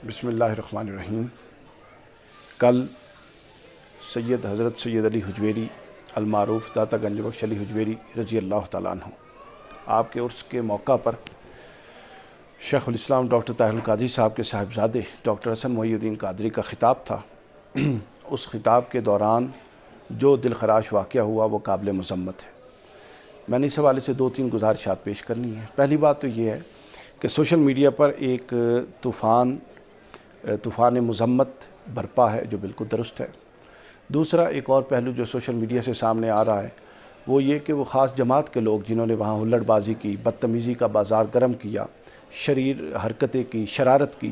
بسم اللہ الرحمن الرحیم۔ کل حضرت سید علی حجویری المعروف داتا گنج بخش علی حجویری رضی اللہ تعالیٰ عنہ آپ کے عرس کے موقع پر شیخ الاسلام ڈاکٹر طاہر القادری صاحب کے صاحبزادے ڈاکٹر حسن محی الدین قادری کا خطاب تھا۔ اس خطاب کے دوران جو دلخراش واقعہ ہوا وہ قابل مذمت ہے۔ میں نے اس حوالے سے 2-3 گزارشات پیش کرنی ہیں۔ پہلی بات تو یہ ہے کہ سوشل میڈیا پر ایک طوفان مذمت برپا ہے جو بالکل درست ہے۔ دوسرا ایک اور پہلو جو سوشل میڈیا سے سامنے آ رہا ہے وہ یہ کہ وہ خاص جماعت کے لوگ جنہوں نے وہاں ہلڑ بازی کی، بدتمیزی کا بازار گرم کیا، شریر حرکتیں کی، شرارت کی،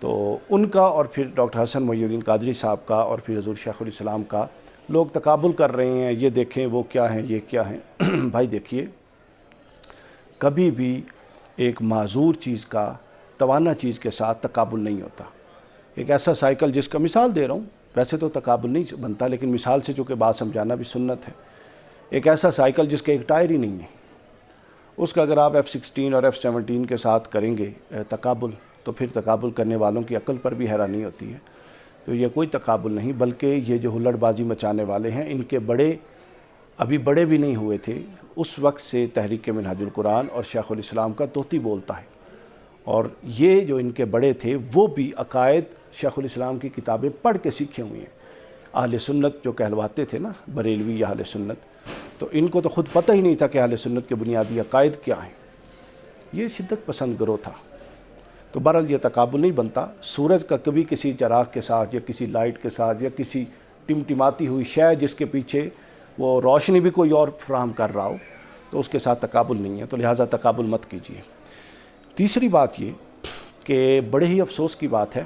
تو ان کا اور پھر ڈاکٹر حسن محی الدین قادری صاحب کا اور پھر حضور شیخ الاسلام کا لوگ تقابل کر رہے ہیں، یہ دیکھیں وہ کیا ہیں، یہ کیا ہیں۔ بھائی دیکھیے، کبھی بھی ایک معذور چیز کا توانا چیز کے ساتھ تقابل نہیں ہوتا۔ ایک ایسا سائیکل جس کا مثال دے رہا ہوں، ویسے تو تقابل نہیں بنتا لیکن مثال سے چونکہ بات سمجھانا بھی سنت ہے۔ ایک ایسا سائیکل جس کا ایک ٹائر ہی نہیں ہے، اس کا اگر آپ F16 اور F17 کے ساتھ کریں گے تقابل، تو پھر تقابل کرنے والوں کی عقل پر بھی حیرانی ہوتی ہے۔ تو یہ کوئی تقابل نہیں، بلکہ یہ جو ہلڑ بازی مچانے والے ہیں ان کے بڑے ابھی بڑے بھی نہیں ہوئے تھے اس وقت سے تحریک منہاج القرآن اور شیخ الاسلام کا طوطی بولتا ہے، اور یہ جو ان کے بڑے تھے وہ بھی عقائد شیخ الاسلام کی کتابیں پڑھ کے سیکھے ہوئے ہیں۔ اہل سنت جو کہلواتے تھے نا، بریلوی یا اہل سنت، تو ان کو تو خود پتہ ہی نہیں تھا کہ اہل سنت کے بنیادی عقائد کیا ہیں۔ یہ شدت پسند گروہ تھا۔ تو بہرحال یہ تقابل نہیں بنتا۔ سورج کا کبھی کسی چراغ کے ساتھ یا کسی لائٹ کے ساتھ یا کسی ٹمٹماتی ہوئی شے جس کے پیچھے وہ روشنی بھی کوئی اور فراہم کر رہا ہو، تو اس کے ساتھ تقابل نہیں ہے، تو لہٰذا تقابل مت کیجیے۔ تیسری بات یہ کہ بڑے ہی افسوس کی بات ہے،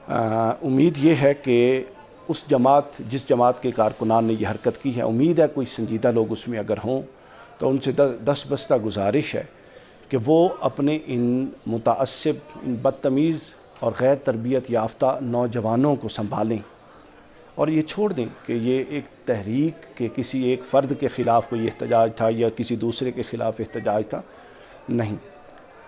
امید یہ ہے کہ جس جماعت کے کارکنان نے یہ حرکت کی ہے، امید ہے کوئی سنجیدہ لوگ اس میں اگر ہوں تو ان سے دست بستہ گزارش ہے کہ وہ اپنے ان متعصب، ان بدتمیز اور غیر تربیت یافتہ نوجوانوں کو سنبھالیں اور یہ چھوڑ دیں کہ یہ ایک تحریک کے کسی ایک فرد کے خلاف کوئی احتجاج تھا یا کسی دوسرے کے خلاف احتجاج تھا۔ نہیں،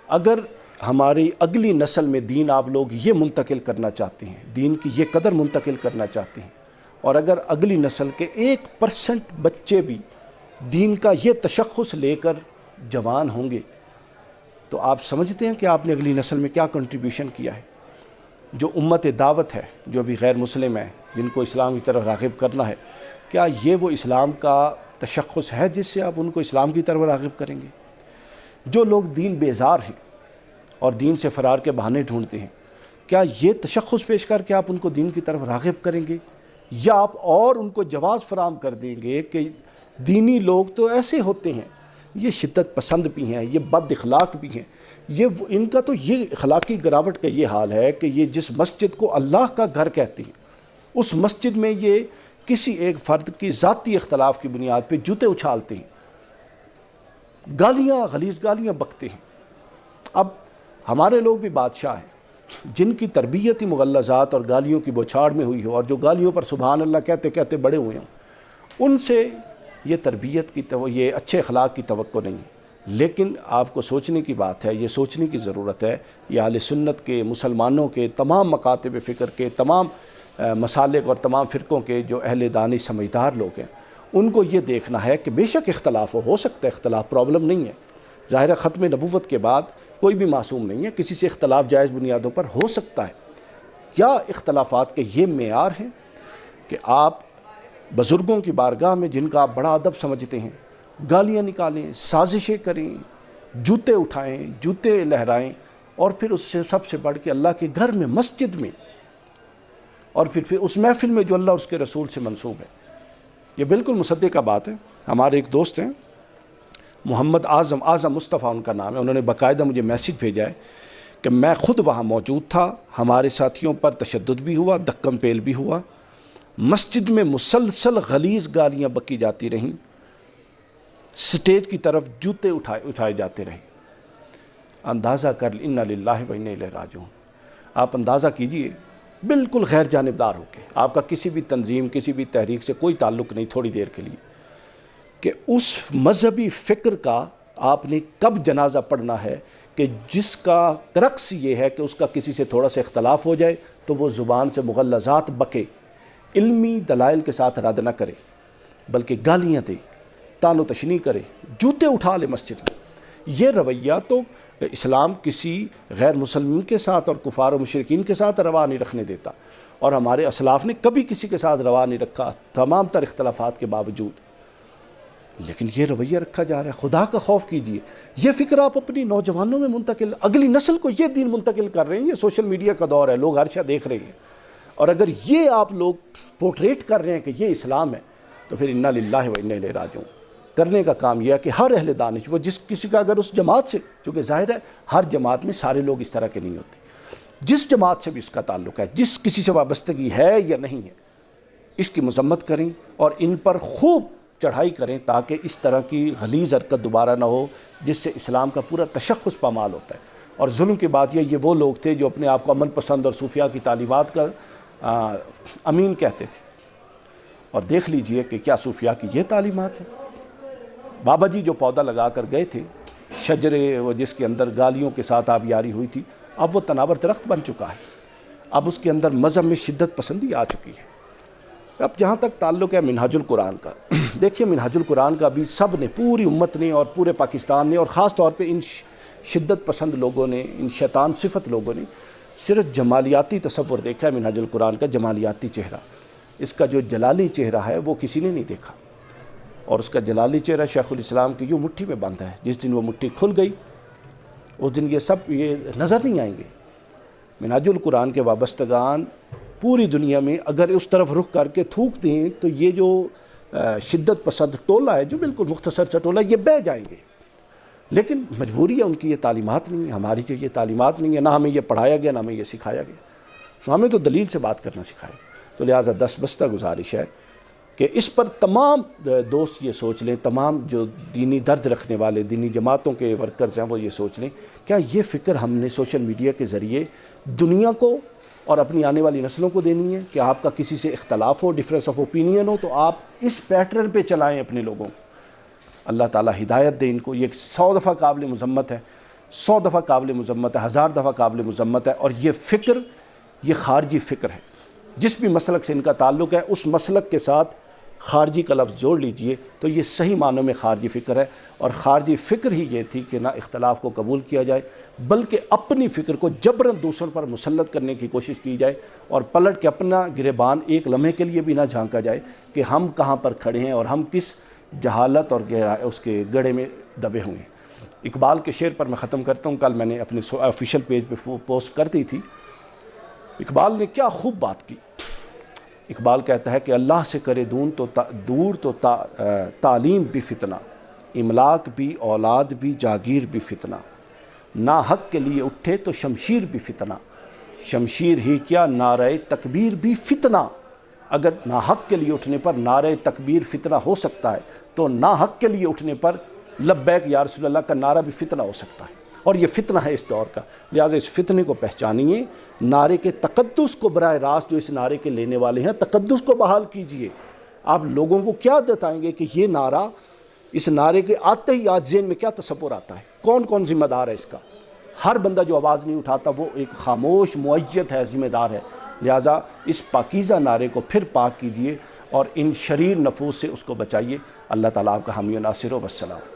اگر ہماری اگلی نسل میں دین آپ لوگ یہ منتقل کرنا چاہتے ہیں، دین کی یہ قدر منتقل کرنا چاہتے ہیں، اور اگر اگلی نسل کے 1% بچے بھی دین کا یہ تشخص لے کر جوان ہوں گے تو آپ سمجھتے ہیں کہ آپ نے اگلی نسل میں کیا کنٹریبیوشن کیا ہے۔ جو امت دعوت ہے، جو بھی غیر مسلم ہے، جن کو اسلام کی طرف راغب کرنا ہے، کیا یہ وہ اسلام کا تشخص ہے جس سے آپ ان کو اسلام کی طرف راغب کریں گے؟ جو لوگ دین بیزار ہیں اور دین سے فرار کے بہانے ڈھونڈتے ہیں، کیا یہ تشخص پیش کر کے آپ ان کو دین کی طرف راغب کریں گے، یا آپ اور ان کو جواز فراہم کر دیں گے کہ دینی لوگ تو ایسے ہوتے ہیں، یہ شدت پسند بھی ہیں، یہ بد اخلاق بھی ہیں، ان کا تو یہ اخلاقی گراوٹ کا یہ حال ہے کہ یہ جس مسجد کو اللہ کا گھر کہتے ہیں اس مسجد میں یہ کسی ایک فرد کی ذاتی اختلاف کی بنیاد پہ جوتے اچھالتے ہیں، غلیظ گالیاں بکتے ہیں۔ اب ہمارے لوگ بھی بادشاہ ہیں جن کی تربیت ہی مغلظات اور گالیوں کی بوچھاڑ میں ہوئی ہو، اور جو گالیوں پر سبحان اللہ کہتے کہتے بڑے ہوئے ہوں، ان سے یہ تربیت کی یہ اچھے اخلاق کی توقع نہیں ہے۔ لیکن آپ کو سوچنے کی بات ہے، یہ سوچنے کی ضرورت ہے، یہ اہل سنت کے، مسلمانوں کے، تمام مکاتب فکر کے، تمام مسالک اور تمام فرقوں کے جو اہل دانی سمجھدار لوگ ہیں، ان کو یہ دیکھنا ہے کہ بے شک اختلاف ہو سکتا ہے، اختلاف پرابلم نہیں ہے۔ ظاہر ہے ختم نبوت کے بعد کوئی بھی معصوم نہیں ہے، کسی سے اختلاف جائز بنیادوں پر ہو سکتا ہے۔ یا اختلافات کے یہ معیار ہیں کہ آپ بزرگوں کی بارگاہ میں جن کا آپ بڑا ادب سمجھتے ہیں، گالیاں نکالیں، سازشیں کریں، جوتے اٹھائیں، جوتے لہرائیں، اور پھر اس سے سب سے بڑھ کے اللہ کے گھر میں، مسجد میں، اور پھر اس محفل میں جو اللہ اور اس کے رسول سے منسوب ہے۔ یہ بالکل مصدقہ بات ہے۔ ہمارے ایک دوست ہیں محمد اعظم مصطفیٰ ان کا نام ہے، انہوں نے باقاعدہ مجھے میسیج بھیجا ہے کہ میں خود وہاں موجود تھا، ہمارے ساتھیوں پر تشدد بھی ہوا، دھکم پیل بھی ہوا، مسجد میں مسلسل غلیظ گالیاں بکی جاتی رہیں، سٹیج کی طرف جوتے اٹھائے جاتے رہے۔ اندازہ کر انا للہ و انا الیہ راجعون۔ آپ اندازہ کیجئے، بالکل غیر جانبدار ہو کے، آپ کا کسی بھی تنظیم، کسی بھی تحریک سے کوئی تعلق نہیں تھوڑی دیر کے لیے، کہ اس مذہبی فکر کا آپ نے کب جنازہ پڑھنا ہے کہ جس کا کرکس یہ ہے کہ اس کا کسی سے تھوڑا سا اختلاف ہو جائے تو وہ زبان سے مغلظات بکے، علمی دلائل کے ساتھ رد نہ کرے بلکہ گالیاں دے، تان و تشنیع کرے، جوتے اٹھا لے مسجد میں۔ یہ رویہ تو اسلام کسی غیر مسلم کے ساتھ اور کفار و مشرکین کے ساتھ روا نہیں رکھنے دیتا، اور ہمارے اسلاف نے کبھی کسی کے ساتھ روا نہیں رکھا تمام تر اختلافات کے باوجود۔ لیکن یہ رویہ رکھا جا رہا ہے۔ خدا کا خوف کیجئے، یہ فکر آپ اپنی نوجوانوں میں منتقل، اگلی نسل کو یہ دین منتقل کر رہے ہیں۔ یہ سوشل میڈیا کا دور ہے، لوگ ہر شے دیکھ رہے ہیں، اور اگر یہ آپ لوگ پورٹریٹ کر رہے ہیں کہ یہ اسلام ہے تو پھر انا للہ و انا الیہ راجعون۔ کرنے کا کام یہ ہے کہ ہر اہل دانش، وہ جس کسی کا اگر اس جماعت سے، چونکہ ظاہر ہے ہر جماعت میں سارے لوگ اس طرح کے نہیں ہوتے، جس جماعت سے بھی اس کا تعلق ہے، جس کسی سے وابستگی ہے یا نہیں ہے، اس کی مذمت کریں اور ان پر خوب چڑھائی کریں تاکہ اس طرح کی غلیظ حرکت دوبارہ نہ ہو جس سے اسلام کا پورا تشخص پامال ہوتا ہے۔ اور ظلم کی بات یہ وہ لوگ تھے جو اپنے آپ کو امن پسند اور صوفیاء کی تعلیمات کا امین کہتے تھے، اور دیکھ لیجئے کہ کیا صوفیاء کی یہ تعلیمات ہیں۔ بابا جی جو پودا لگا کر گئے تھے، شجرے وہ جس کے اندر گالیوں کے ساتھ آبیاری ہوئی تھی، اب وہ تناور درخت بن چکا ہے، اب اس کے اندر مذہب میں شدت پسندی آ چکی ہے۔ اب جہاں تک تعلق ہے منہاج القرآن کا، دیکھیے منہاج القرآن کا بھی سب نے، پوری امت نے اور پورے پاکستان نے، اور خاص طور پہ ان شدت پسند لوگوں نے، ان شیطان صفت لوگوں نے صرف جمالیاتی تصور دیکھا ہے منہاج القرآن کا، جمالیاتی چہرہ۔ اس کا جو جلالی چہرہ ہے وہ کسی نے نہیں دیکھا، اور اس کا جلالی چہرہ شیخ الاسلام کی یوں مٹھی میں بند ہے۔ جس دن وہ مٹھی کھل گئی اس دن یہ سب یہ نظر نہیں آئیں گے۔ منہاج القرآن کے وابستگان پوری دنیا میں اگر اس طرف رخ کر کے تھوک دیں تو یہ جو شدت پسند ٹولہ ہے، جو بالکل مختصر سا ٹولہ، یہ بہہ جائیں گے۔ لیکن مجبوری ہے، ان کی یہ تعلیمات نہیں ہے، ہماری جو یہ تعلیمات نہیں ہے، نہ ہمیں یہ پڑھایا گیا، نہ ہمیں یہ سکھایا گیا، تو ہمیں تو دلیل سے بات کرنا سکھایا گیا۔ تو لہٰذا دست بستہ گزارش ہے کہ اس پر تمام دوست یہ سوچ لیں، تمام جو دینی درد رکھنے والے دینی جماعتوں کے ورکرز ہیں وہ یہ سوچ لیں، کیا یہ فکر ہم نے سوشل میڈیا کے ذریعے دنیا کو اور اپنی آنے والی نسلوں کو دینی ہے کہ آپ کا کسی سے اختلاف ہو، ڈفرینس آف اوپینین ہو، تو آپ اس پیٹرن پہ چلائیں اپنے لوگوں کو۔ اللہ تعالیٰ ہدایت دے ان کو۔ یہ 100 دفعہ قابل مذمت ہے، 100 دفعہ قابل مذمت ہے، 1000 دفعہ قابل مذمت ہے، اور یہ فکر یہ خارجی فکر ہے۔ جس بھی مسلک سے ان کا تعلق ہے اس مسلک کے ساتھ خارجی کا لفظ جوڑ لیجئے تو یہ صحیح معنوں میں خارجی فکر ہے، اور خارجی فکر ہی یہ تھی کہ نہ اختلاف کو قبول کیا جائے بلکہ اپنی فکر کو جبراً دوسروں پر مسلط کرنے کی کوشش کی جائے، اور پلٹ کے اپنا گریبان ایک لمحے کے لیے بھی نہ جھانکا جائے کہ ہم کہاں پر کھڑے ہیں اور ہم کس جہالت اور اس کے گڑھے میں دبے ہوئے ہیں۔ اقبال کے شعر پر میں ختم کرتا ہوں، کل میں نے اپنے آفیشیل پیج پہ پوسٹ کر دی تھی۔ اقبال نے کیا خوب بات کی۔ اقبال کہتا ہے کہ اللہ سے کرے دور تو تعلیم بھی فتنہ، املاک بھی، اولاد بھی، جاگیر بھی فتنہ، نا حق کے لیے اٹھے تو شمشیر بھی فتنہ، شمشیر ہی کیا نعرہ تکبیر بھی فتنہ۔ اگر نا حق کے لیے اٹھنے پر نعرہ تکبیر فتنہ ہو سکتا ہے تو نا حق کے لیے اٹھنے پر لبیک یا رسول اللہ کا نعرہ بھی فتنہ ہو سکتا ہے، اور یہ فتنہ ہے اس دور کا۔ لہٰذا اس فتنے کو پہچانیے، نعرے کے تقدس کو براہ راست جو اس نعرے کے لینے والے ہیں تقدس کو بحال کیجئے۔ آپ لوگوں کو کیا بتائیں گے کہ یہ نعرہ، اس نعرے کے آتے ہی آج ذہن میں کیا تصور آتا ہے، کون کون ذمہ دار ہے اس کا؟ ہر بندہ جو آواز نہیں اٹھاتا وہ ایک خاموش معیت ہے، ذمہ دار ہے۔ لہٰذا اس پاکیزہ نعرے کو پھر پاک کیجئے اور ان شریر نفوس سے اس کو بچائیے۔ اللہ تعالیٰ آپ کا حامی و ناصر ہو۔ والسلام۔